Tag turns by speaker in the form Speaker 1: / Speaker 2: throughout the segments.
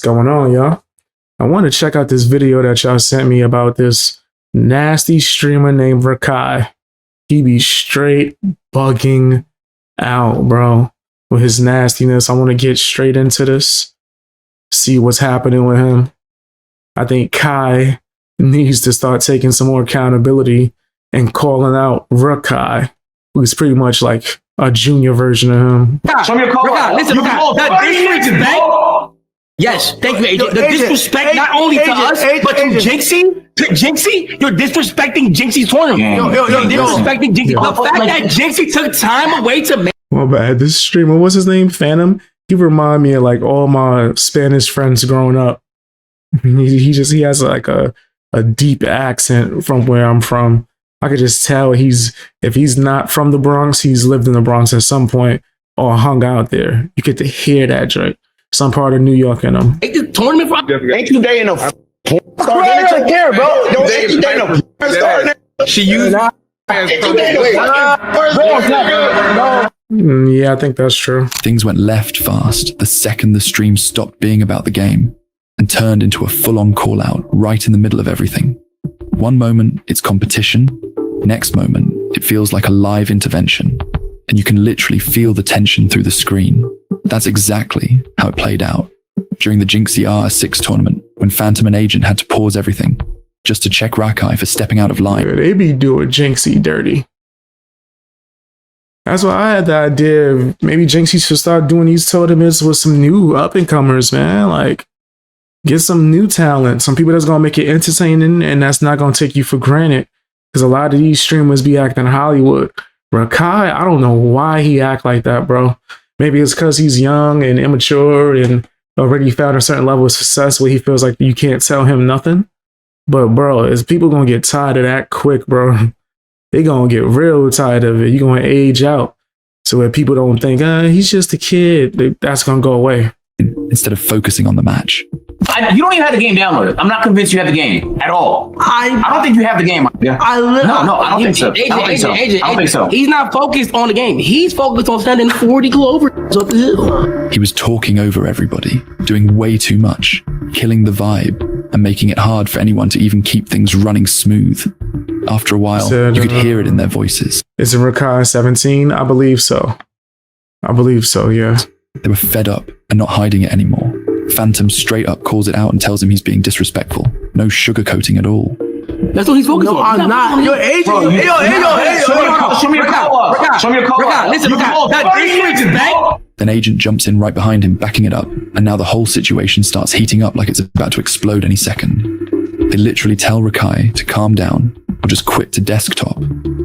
Speaker 1: going on, y'all? I want to check out this video that y'all sent me about this nasty streamer named Rakai. He be straight bugging out, bro, with his nastiness. I want to get straight into this, see what's happening with him. I think Kai needs to start taking some more accountability and calling out Rakai, who's pretty much like a junior version of him.
Speaker 2: Show me your call.
Speaker 3: Listen, that disrespect. Yes, thank you, AJ. The disrespect not only to us, but to Jinxie. Jinxie, you're disrespecting Jinxie's tournament. You're disrespecting Jinxie. The fact that Jinxie took time away to make.
Speaker 1: Well, bad. This streamer, what's his name? Phantom. He remind me of like all my Spanish friends growing up. He has like a deep accent from where I'm from. I could just tell if he's not from the Bronx, he's lived in the Bronx at some point or hung out there. You get to hear that joke. Some part of New York in him.
Speaker 3: Ain't the tournament for
Speaker 2: Ain't you dating a
Speaker 3: don't care, bro.
Speaker 2: Ain't you dating a star?
Speaker 4: She used
Speaker 1: Yeah, I think that's true.
Speaker 5: Things went left fast the second the stream stopped being about the game and turned into a full-on call-out right in the middle of everything. One moment, it's competition. Next moment, it feels like a live intervention, and you can literally feel the tension through the screen. That's exactly how it played out during the Jinxie R6 tournament, when Phantom and Agent had to pause everything just to check Rakai for stepping out of line.
Speaker 1: They be doing Jinxie dirty. That's why I had the idea of maybe Jinxie should start doing these tournaments with some new up-and-comers, man. Like, get some new talent, some people that's going to make it entertaining and that's not going to take you for granted. Because a lot of these streamers be acting Hollywood. Rakai, I don't know why he act like that, bro. Maybe it's because he's young and immature and already found a certain level of success where he feels like you can't tell him nothing. But, bro, is people going to get tired of that quick, bro. They going to get real tired of it. You're going to age out. So that people don't think, he's just a kid, that's going to go away.
Speaker 5: Instead of focusing on the match.
Speaker 2: You don't even have the game downloaded. I'm not convinced you have the game at all. I don't think you have the game. Yeah. I don't think so. I don't think so.
Speaker 3: He's not focused on the game. He's focused on sending 40 clovers up the hill.
Speaker 5: He was talking over everybody, doing way too much, killing the vibe, and making it hard for anyone to even keep things running smooth. After a while, you could hear it in their voices.
Speaker 1: Is it Rakai 17? I believe so. Yeah.
Speaker 5: They were fed up and not hiding it anymore. Phantom straight up calls it out and tells him he's being disrespectful. No sugarcoating at all.
Speaker 3: That's what he's focused on. I'm not. Yo, AJ.
Speaker 2: Show me your call. Show me your call.
Speaker 3: Listen, that disrespect.
Speaker 5: Then Agent jumps in right behind him, backing it up, and now the whole situation starts heating up like it's about to explode any second. They literally tell Rakai to calm down or just quit to desktop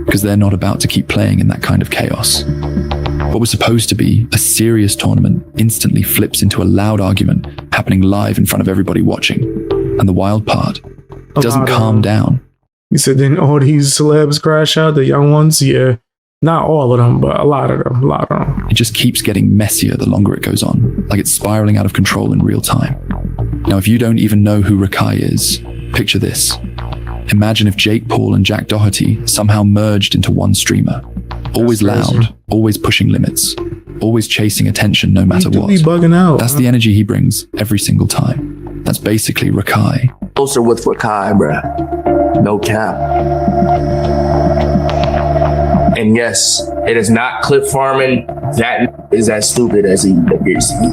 Speaker 5: because they're not about to keep playing in that kind of chaos. What was supposed to be a serious tournament instantly flips into a loud argument happening live in front of everybody watching. And the wild part, it doesn't calm down.
Speaker 1: You said then all these celebs crash out, the young ones? Yeah. Not all of them, but a lot of them.
Speaker 5: It just keeps getting messier the longer it goes on, like it's spiraling out of control in real time. Now, if you don't even know who Rakai is, picture this. Imagine if Jake Paul and Jack Doherty somehow merged into one streamer. Always loud, always pushing limits, always chasing attention no matter what.
Speaker 1: Be bugging out.
Speaker 5: That's the energy he brings every single time. That's basically Rakai.
Speaker 6: Closer with Rakai, bruh. No cap. And yes, it is not clip farming. That is as stupid as he appears to be.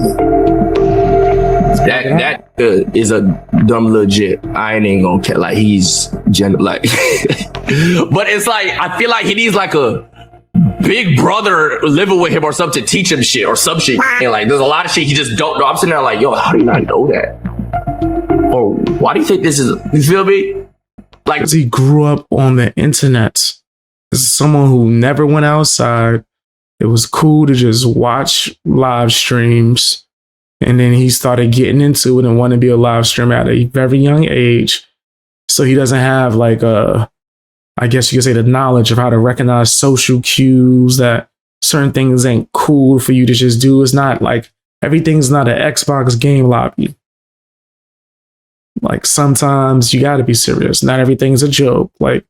Speaker 6: That is a dumb legit. I ain't gonna care. Like he's like, but it's like I feel like he needs like a big brother living with him or something to teach him shit or some shit. And like, there's a lot of shit he just don't know. I'm sitting there like, yo, how do you not know that? Or why do you think this is? You feel me? Like,
Speaker 1: because he grew up on the internet. This is someone who never went outside. It was cool to just watch live streams. And then he started getting into it and wanted to be a live streamer at a very young age. So he doesn't have like I guess you could say the knowledge of how to recognize social cues that certain things ain't cool for you to just do. It's not like everything's not an Xbox game lobby. Like sometimes you gotta be serious. Not everything's a joke. Like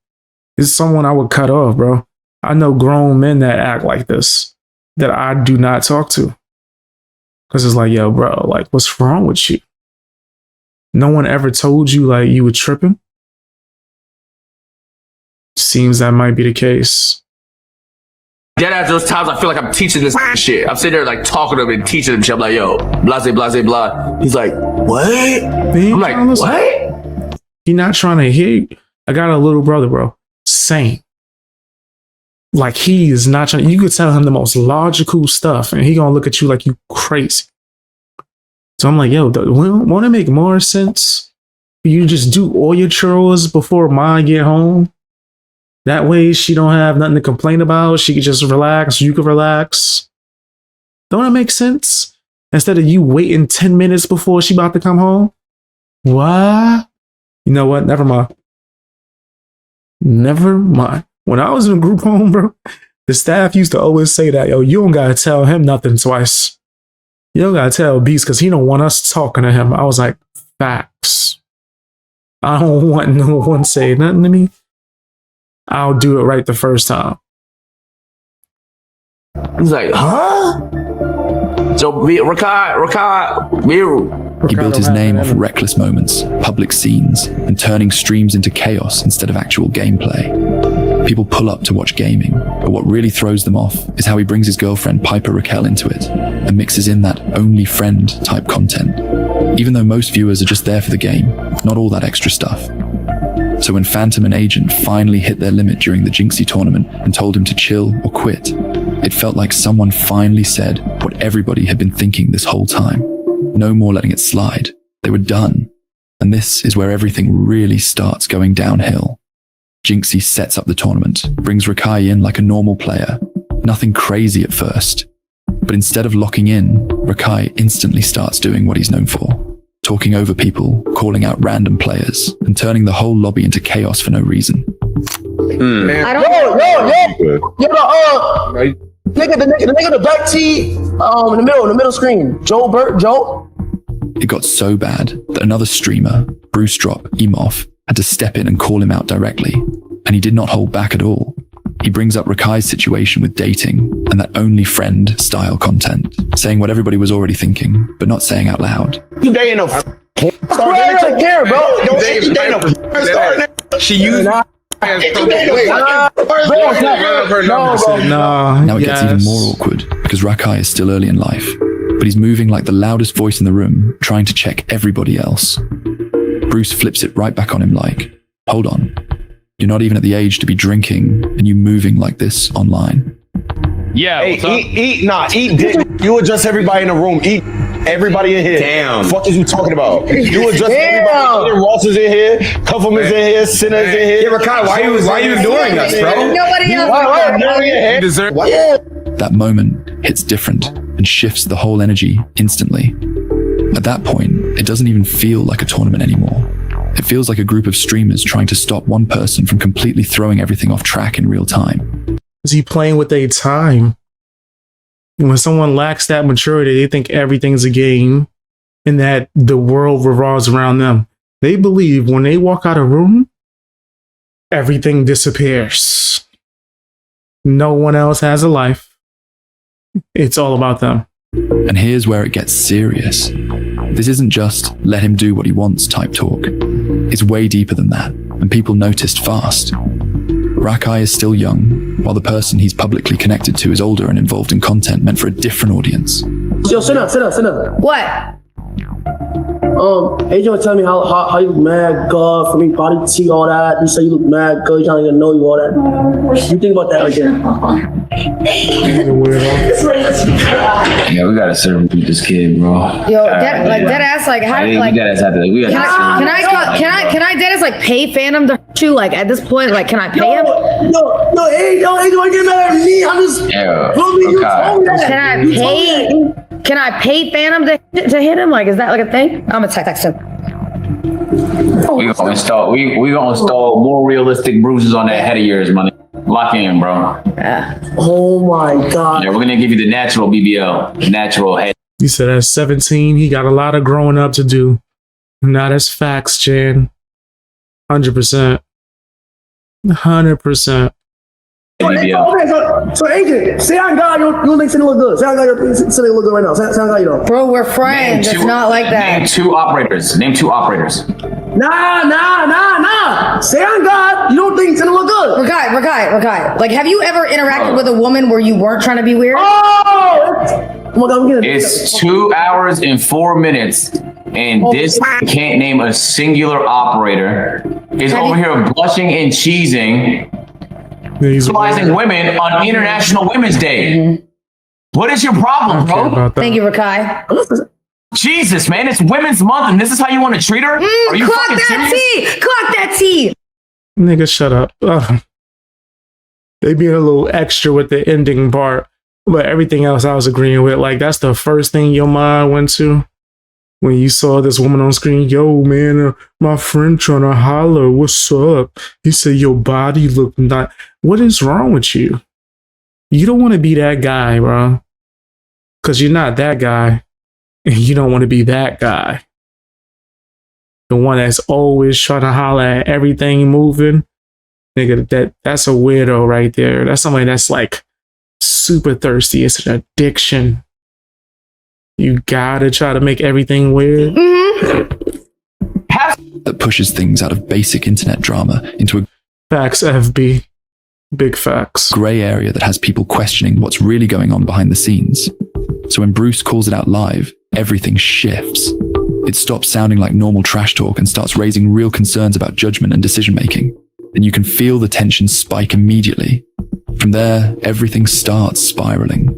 Speaker 1: it's someone I would cut off, bro. I know grown men that act like this that I do not talk to. Cause it's like, yo, bro, like what's wrong with you? No one ever told you like you were tripping? Seems that might be the case.
Speaker 6: Dead at those times, I feel like I'm teaching this shit. I'm sitting there like talking to him and teaching him shit. I'm like, yo, blase, blase, blah. He's like, what? I'm like, what?
Speaker 1: He not trying to hear you. I got a little brother, bro. Same. Like he is not trying. You could tell him the most logical stuff, and he gonna look at you like you crazy. So I'm like, yo, won't it make more sense for you to just do all your chores before mine get home? That way she don't have nothing to complain about. She can just relax. You can relax. Don't it make sense? Instead of you waiting 10 minutes before she about to come home. What? You know what? Never mind. Never mind. When I was in a group home, bro, the staff used to always say that, yo, you don't gotta tell him nothing twice. You don't gotta tell Beast because he don't want us talking to him. I was like, facts. I don't want no one say nothing to me. I'll do it right the first time.
Speaker 6: He's like, huh? So Rakai,
Speaker 5: He built his name off reckless moments, public scenes, and turning streams into chaos instead of actual gameplay. People pull up to watch gaming, but what really throws them off is how he brings his girlfriend Piper Raquel into it and mixes in that only friend type content. Even though most viewers are just there for the game, not all that extra stuff. So when Phantom and Agent finally hit their limit during the Jinxie tournament and told him to chill or quit, it felt like someone finally said what everybody had been thinking this whole time. No more letting it slide. They were done. And this is where everything really starts going downhill. Jinxie sets up the tournament, brings Rakai in like a normal player. Nothing crazy at first. But instead of locking in, Rakai instantly starts doing what he's known for. Talking over people, calling out random players, and turning the whole lobby into chaos for no reason.
Speaker 4: I don't the nigga in the back tee, in the middle screen. Joe.
Speaker 5: It got so bad that another streamer, Bruce Drop, Emoff, had to step in and call him out directly. And he did not hold back at all. He brings up Rakai's situation with dating and that only friend style content, saying what everybody was already thinking, but not saying out loud.
Speaker 4: You dating a I don't care, bro. You dating a she used
Speaker 5: Now it gets even more awkward because Rakai is still early in life, but he's moving like the loudest voice in the room, trying to check everybody else. Bruce flips it right back on him like, hold on, you're not even at the age to be drinking and you moving like this online.
Speaker 7: Yeah,
Speaker 4: hey, eat dick. You adjust everybody in the room. Eat everybody in here.
Speaker 6: Damn.
Speaker 4: Fuck is you talking about? You adjust everybody in here. Ross is in here. Cuffum is in here. Sinner is in here.
Speaker 6: Yeah, Rakai, why you doing us, bro?
Speaker 8: Nobody else.
Speaker 6: You deserve.
Speaker 5: That moment hits different and shifts the whole energy instantly. At that point, it doesn't even feel like a tournament anymore. It feels like a group of streamers trying to stop one person from completely throwing everything off track in real time.
Speaker 1: Is he playing with their time? When someone lacks that maturity, they think everything's a game and that the world revolves around them. They believe when they walk out of a room, everything disappears. No one else has a life. It's all about them.
Speaker 5: And here's where it gets serious. This isn't just let him do what he wants type talk. It's way deeper than that, and people noticed fast. Rakai is still young, while the person he's publicly connected to is older and involved in content meant for a different audience.
Speaker 4: Yo, sit up.
Speaker 8: What?
Speaker 4: Agent was telling me how you look mad, God, for me, body T, all that. You say you look mad, God, you trying to get to know you, all that. You think about that again.
Speaker 2: Yeah, we gotta serve this kid, bro.
Speaker 8: Yo, dead ass, like how, like,
Speaker 2: we gotta
Speaker 8: can I dead ass like pay Phantom to hurt you? Like at this point, like can I pay him?
Speaker 4: No, Agent, don't get mad at me. I'm just.
Speaker 2: Yeah.
Speaker 4: You told me that.
Speaker 8: Can I pay Phantom to hit him? Like, is that like a thing? I'm gonna text him.
Speaker 2: We gonna install more realistic bruises on that head of yours, money. Lock in, bro.
Speaker 4: Oh my God.
Speaker 2: Yeah, we're gonna give you the natural BBL, natural head.
Speaker 1: He said at 17, he got a lot of growing up to do. Now that's facts, Jan. 100%. 100%.
Speaker 2: BBL.
Speaker 4: Okay, so Agent, say on God, you don't think Cindy look good. Say on God, you don't think Cindy look good right now. Say on God, you don't.
Speaker 8: Bro, we're friends. It's not like that.
Speaker 2: Name two operators.
Speaker 4: Nah. Say on God, you don't think Cindy look good.
Speaker 8: Rakai. Like, have you ever interacted with a woman where you weren't trying to be weird?
Speaker 4: Oh my God, I'm getting
Speaker 2: It's 2 hours and 4 minutes, and this can't name a singular operator. Is over here blushing and cheesing, sexualizing women on International Women's Day. What is your problem, bro?
Speaker 8: Thank you, Rakai.
Speaker 2: Jesus, man, it's Women's Month, and this is how you want to treat her? Are you
Speaker 8: Clock
Speaker 2: fucking
Speaker 8: that
Speaker 2: serious?
Speaker 8: tea! Clock that tea!
Speaker 1: Nigga, shut up. Ugh. They being a little extra with the ending part, but everything else I was agreeing with. Like, that's the first thing your mind went to when you saw this woman on screen. Yo, man, my friend trying to holler. What's up? He said your body look not. What is wrong with you? You don't want to be that guy, bro. Because you're not that guy. And you don't want to be that guy. The one that's always trying to holler at everything moving. Nigga, that's a weirdo right there. That's somebody that's like super thirsty. It's an addiction. You gotta try to make everything weird.
Speaker 5: That pushes things out of basic internet drama into a
Speaker 1: Facts, FB. Big facts.
Speaker 5: grey area that has people questioning what's really going on behind the scenes. So when Bruce calls it out live, everything shifts. It stops sounding like normal trash talk and starts raising real concerns about judgment and decision making. And you can feel the tension spike immediately. From there, everything starts spiraling.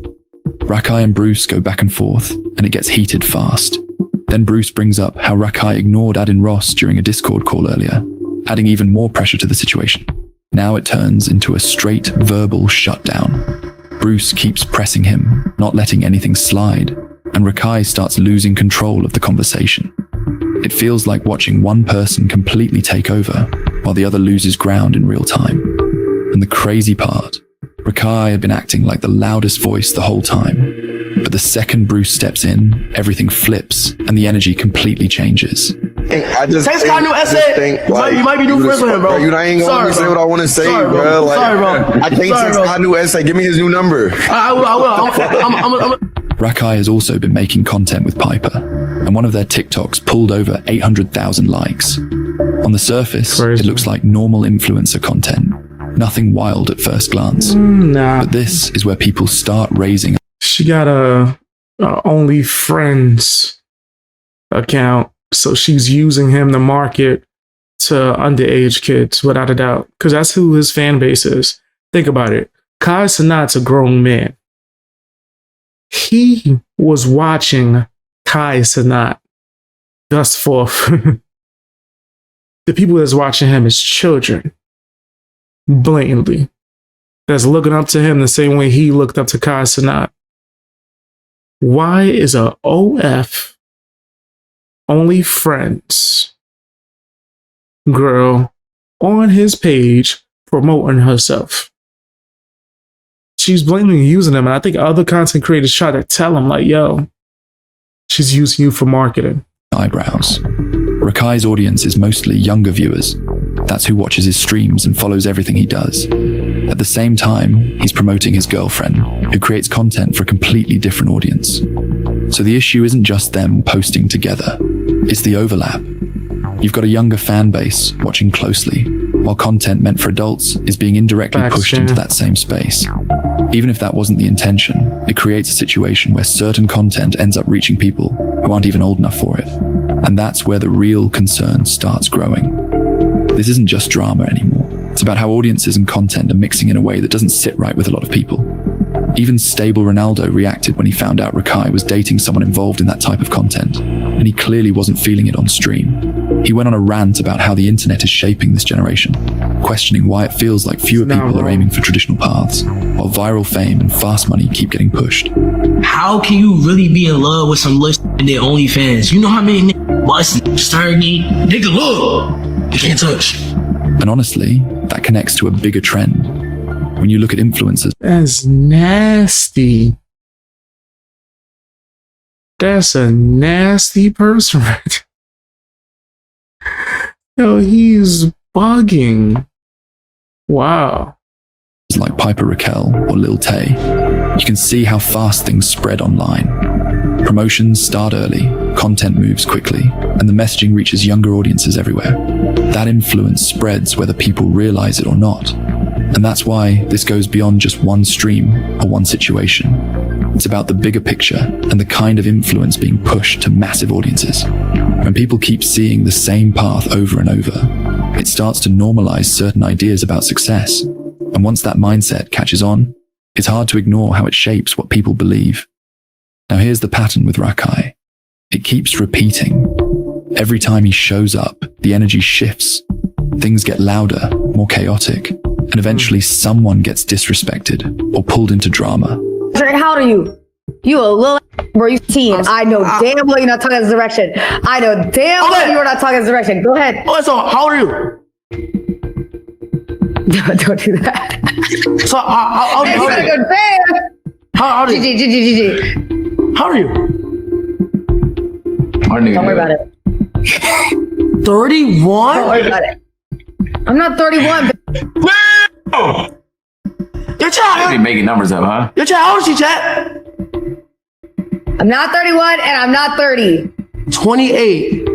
Speaker 5: Rakai and Bruce go back and forth, and it gets heated fast. Then Bruce brings up how Rakai ignored Adin Ross during a Discord call earlier, adding even more pressure to the situation. Now it turns into a straight verbal shutdown. Bruce keeps pressing him, not letting anything slide, and Rakai starts losing control of the conversation. It feels like watching one person completely take over, while the other loses ground in real time. And the crazy part, Rakai had been acting like the loudest voice the whole time. But the second Bruce steps in, everything flips, and the energy completely changes.
Speaker 7: I just
Speaker 4: Text got a new essay. You might be new friends with him, bro.
Speaker 7: You ain't gonna let me say what I want to say, bro. Like,
Speaker 4: Sorry, bro.
Speaker 7: I think Text got a new essay. Give me his new number.
Speaker 4: I will.
Speaker 5: Rakai has also been making content with Piper, and one of their TikToks pulled over 800,000 likes. On the surface,
Speaker 1: Crazy.
Speaker 5: it looks like normal influencer content. Nothing wild at first glance.
Speaker 1: Nah.
Speaker 5: But this is where people start raising.
Speaker 1: She got a Only Friends account. So she's using him to market to underage kids, without a doubt. Because that's who his fan base is. Think about it. Kai Cenat's a grown man. He was watching Kai Cenat thus forth. The people that's watching him is children. Blatantly. That's looking up to him the same way he looked up to Kai Cenat. Why is a OF Only Friends girl on his page promoting herself? She's blatantly using him, and I think other content creators try to tell him, like, yo, she's using you for marketing.
Speaker 5: Eyebrows. Rakai's audience is mostly younger viewers. That's who watches his streams and follows everything he does. At the same time, he's promoting his girlfriend, who creates content for a completely different audience. So the issue isn't just them posting together, it's the overlap. You've got a younger fan base watching closely, while content meant for adults is being indirectly pushed into that same space. Even if that wasn't the intention, it creates a situation where certain content ends up reaching people who aren't even old enough for it. And that's where the real concern starts growing. This isn't just drama anymore. It's about how audiences and content are mixing in a way that doesn't sit right with a lot of people. Even Stable Ronaldo reacted when he found out Rakai was dating someone involved in that type of content, and he clearly wasn't feeling it on stream. He went on a rant about how the internet is shaping this generation, questioning why it feels like fewer people are aiming for traditional paths, while viral fame and fast money keep getting pushed.
Speaker 9: How can you really be in love with some list and their OnlyFans? You know how many niggas bust and stargate? Nigga, look! You can't touch.
Speaker 5: And honestly, that connects to a bigger trend. When you look at influencers,
Speaker 1: That's nasty. That's a nasty person, right? Yo, he's bugging. Wow.
Speaker 5: like Piper Raquel or Lil Tay, you can see how fast things spread online. Promotions start early, content moves quickly, and the messaging reaches younger audiences everywhere. That influence spreads whether people realize it or not. And that's why this goes beyond just one stream or one situation. It's about the bigger picture and the kind of influence being pushed to massive audiences. When people keep seeing the same path over and over, it starts to normalize certain ideas about success. And once that mindset catches on, it's hard to ignore how it shapes what people believe. Now here's the pattern with Rakai. It keeps repeating. Every time he shows up, the energy shifts. Things get louder, more chaotic, and eventually someone gets disrespected or pulled into drama.
Speaker 8: How old are you? You a little bro, you teen. I know damn well you're not talking this direction. I know damn well you're not talking this direction. Go ahead.
Speaker 4: Oh, so how old are you?
Speaker 8: Don't do that.
Speaker 4: So how old are you? How old are you?
Speaker 8: GG.
Speaker 4: How old are you?
Speaker 8: Don't worry about it.
Speaker 4: 31?
Speaker 8: Don't worry about it. I'm not 31.
Speaker 4: Your child.
Speaker 2: They making numbers up, huh?
Speaker 4: Your child, how old is she, chat?
Speaker 8: I'm not 31 and I'm not 30.
Speaker 4: 28.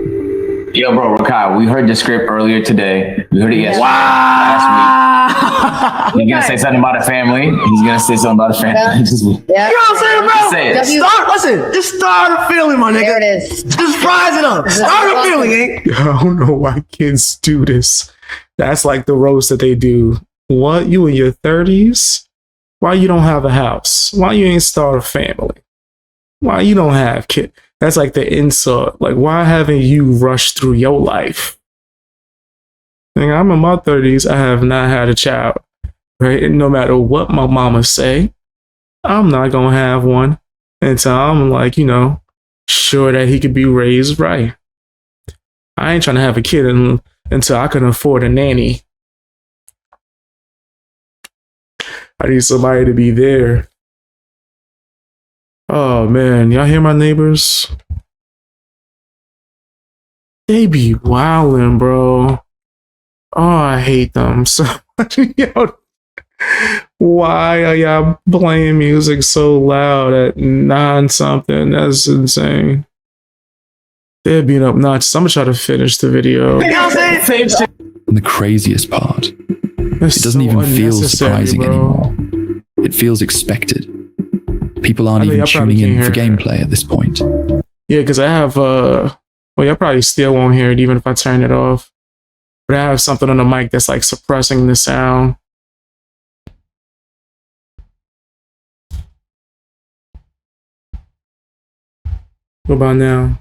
Speaker 2: Yo, bro, Rakai, we heard the script earlier today. We heard it yesterday.
Speaker 4: Wow.
Speaker 2: Last week. He's gonna say something about a family. He's gonna say something about a family.
Speaker 8: Yeah.
Speaker 4: You know what I'm saying, bro?
Speaker 2: Say it.
Speaker 4: Just start a feeling, my nigga.
Speaker 8: There it is.
Speaker 4: Just fries it up. Start a feeling, eh?
Speaker 1: I don't know why kids do this. That's like the roast that they do. What? You in your 30s? Why you don't have a house? Why you ain't start a family? Why you don't have kids? That's like the insult. Like, why haven't you rushed through your life? Like, I'm in my 30s. I have not had a child. Right? And no matter what my mama say, I'm not going to have one until I'm like, sure that he could be raised right. I ain't trying to have a kid until I can afford a nanny. I need somebody to be there. Oh man, y'all hear my neighbors? They be wildin', bro. Oh, I hate them so much. Yo, why are y'all playing music so loud at 9-something? That's insane. They're being obnoxious. I'm gonna try to finish the video.
Speaker 5: And the craziest part,
Speaker 1: It's
Speaker 5: it doesn't
Speaker 1: so
Speaker 5: even feel
Speaker 1: unnecessary,
Speaker 5: surprising
Speaker 1: bro.
Speaker 5: anymore. It feels expected. People aren't
Speaker 1: I mean,
Speaker 5: even
Speaker 1: I probably
Speaker 5: tuning in
Speaker 1: can't
Speaker 5: for
Speaker 1: hear it.
Speaker 5: gameplay at this point.
Speaker 1: Yeah, because I have well, y'all probably still won't hear it even if I turn it off. But I have something on the mic that's like suppressing the sound. What about now?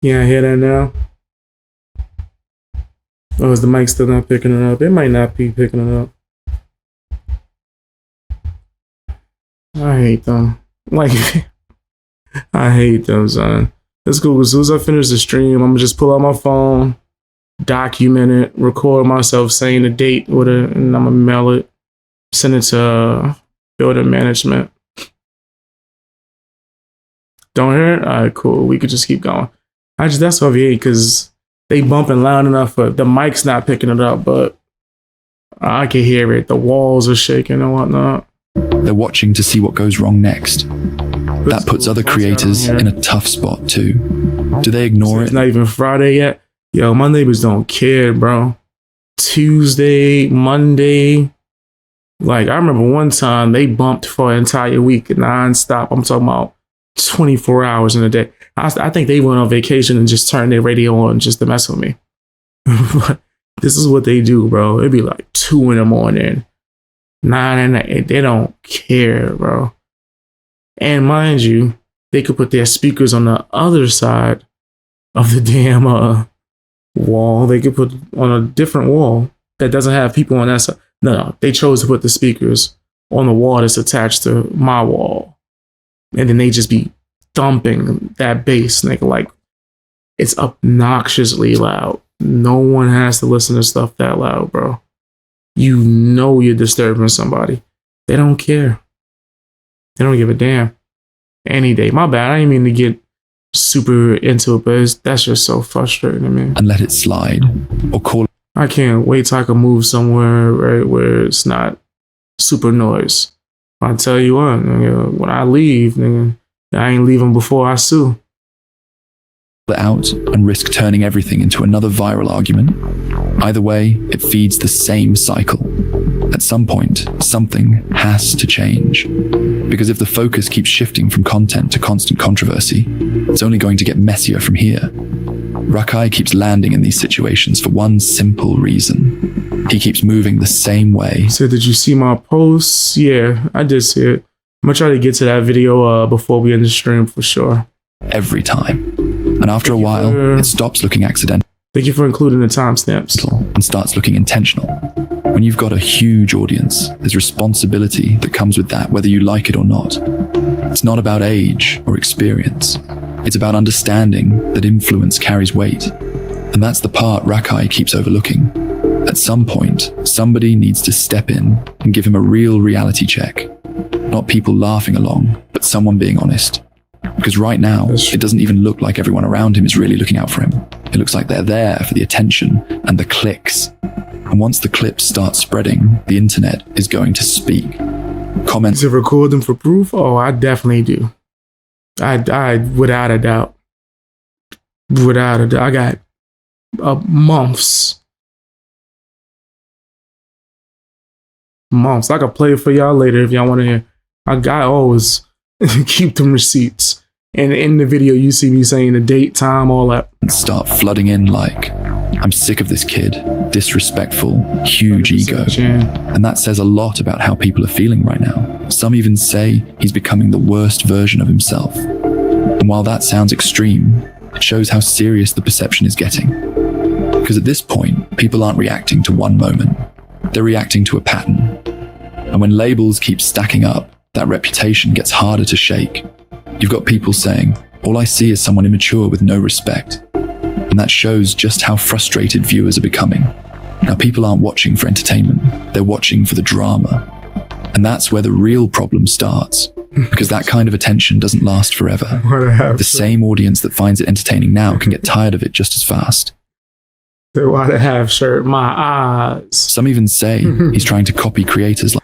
Speaker 1: Yeah, I hear that now. Oh, is the mic still not picking it up? It might not be picking it up. I hate them. Like, I hate them, son. It's cool. As soon as I finish the stream, I'm gonna just pull out my phone, document it, record myself saying the date with it, and I'm gonna mail it, send it to building management. Don't hear it? All right, cool. We could just keep going. That's what I hate because they bumping loud enough, but the mic's not picking it up, but I can hear it. The walls are shaking and whatnot.
Speaker 5: They're watching to see what goes wrong next. That puts other creators in a tough spot too. Do they ignore
Speaker 1: It's
Speaker 5: it?
Speaker 1: not even Friday yet. Yo, my neighbors don't care, bro. Tuesday, Monday. Like, I remember one time they bumped for an entire week nonstop. I'm talking about 24 hours in a day. I think they went on vacation and just turned their radio on just to mess with me. But this is what they do, bro. It'd be like 2 in the morning, 9 in the 8. They don't care, bro. And mind you, they could put their speakers on the other side of the damn wall. They could put on a different wall that doesn't have people on that side. No, they chose to put the speakers on the wall that's attached to my wall. And then they just be thumping that bass, nigga. Like, it's obnoxiously loud. No one has to listen to stuff that loud, bro. You know you're disturbing somebody. They don't care. They don't give a damn. Any day. My bad. I didn't mean to get super into it, but that's just so frustrating to me.
Speaker 5: and let it slide, or call
Speaker 1: I can't wait till I can move somewhere right where it's not super noise. I tell you what, nigga, when I leave, nigga, I ain't leaving before I sue.
Speaker 5: it out and risk turning everything into another viral argument. Either way, it feeds the same cycle. At some point, something has to change. Because if the focus keeps shifting from content to constant controversy, it's only going to get messier from here. Rakai keeps landing in these situations for one simple reason. He keeps moving the same way.
Speaker 1: So did you see my posts? Yeah, I did see it. I'm gonna try to get to that video before we end the stream for sure.
Speaker 5: Every time. And after a while, it stops looking accidental
Speaker 1: Thank you for including the timestamps.
Speaker 5: and starts looking intentional. When you've got a huge audience, there's responsibility that comes with that, whether you like it or not. It's not about age or experience. It's about understanding that influence carries weight. And that's the part Rakai keeps overlooking. At some point, somebody needs to step in and give him a real reality check. Not people laughing along, but someone being honest. Because right now, it doesn't even look like everyone around him is really looking out for him. It looks like they're there for the attention and the clicks. And once the clips start spreading, the internet is going to speak. Comments
Speaker 1: To record them for proof? Oh, I definitely do. I without a doubt. Without a doubt. I got months. Months. I can play it for y'all later if y'all want to hear. I always keep them receipts. And in the video, you see me saying the date, time, all that.
Speaker 5: start flooding in like, I'm sick of this kid, disrespectful, huge ego. And that says a lot about how people are feeling right now. Some even say he's becoming the worst version of himself. And while that sounds extreme, it shows how serious the perception is getting. Because at this point, people aren't reacting to one moment. They're reacting to a pattern. And when labels keep stacking up, that reputation gets harder to shake. You've got people saying, all I see is someone immature with no respect. And that shows just how frustrated viewers are becoming. Now, people aren't watching for entertainment. They're watching for the drama. And that's where the real problem starts. Because that kind of attention doesn't last forever. The same audience that finds it entertaining now can get tired of it just as fast.
Speaker 1: Why the half shirt? My eyes.
Speaker 5: Some even say he's trying to copy creators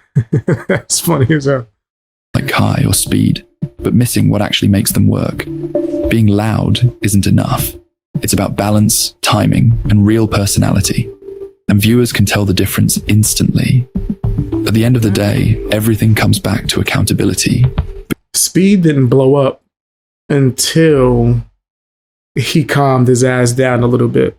Speaker 1: That's funny as hell.
Speaker 5: like Kai or Speed, but missing what actually makes them work. Being loud isn't enough. It's about balance, timing, and real personality. And viewers can tell the difference instantly. At the end of the day, everything comes back to accountability.
Speaker 1: Speed didn't blow up until he calmed his ass down a little bit.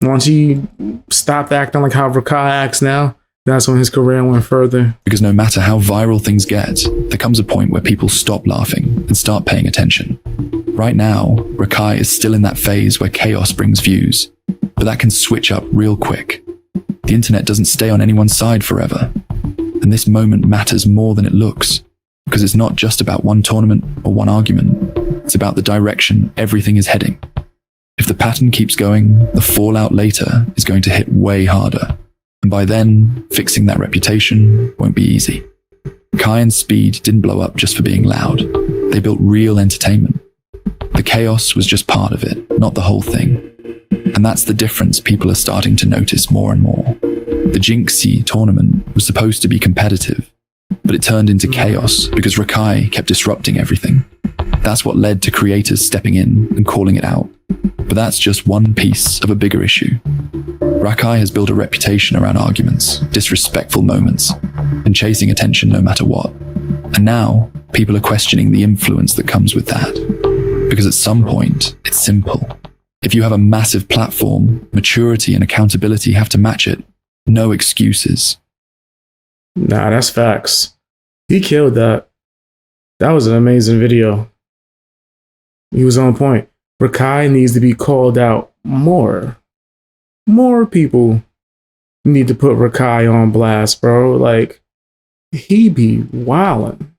Speaker 1: Once he stopped acting like how Rakai acts now, that's when his career went further.
Speaker 5: Because no matter how viral things get, there comes a point where people stop laughing and start paying attention. Right now, Rakai is still in that phase where chaos brings views, but that can switch up real quick. The internet doesn't stay on anyone's side forever. And this moment matters more than it looks, because it's not just about one tournament or one argument. It's about the direction everything is heading. If the pattern keeps going, the fallout later is going to hit way harder. And by then, fixing that reputation won't be easy. Kai and Speed didn't blow up just for being loud. They built real entertainment. The chaos was just part of it, not the whole thing. And that's the difference people are starting to notice more and more. The Jinxie tournament was supposed to be competitive, but it turned into chaos because Rakai kept disrupting everything. That's what led to creators stepping in and calling it out. But that's just one piece of a bigger issue. Rakai has built a reputation around arguments, disrespectful moments, and chasing attention no matter what. And now, people are questioning the influence that comes with that. Because at some point, it's simple. If you have a massive platform, maturity and accountability have to match it. No excuses.
Speaker 1: Nah, that's facts. He killed that. That was an amazing video. He was on point. Rakai needs to be called out more. More people need to put Rakai on blast, bro. Like, he be wildin'.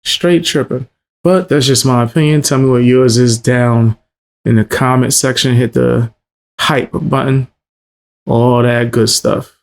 Speaker 1: Straight tripping. But that's just my opinion. Tell me what yours is down in the comment section. Hit the hype button. All that good stuff.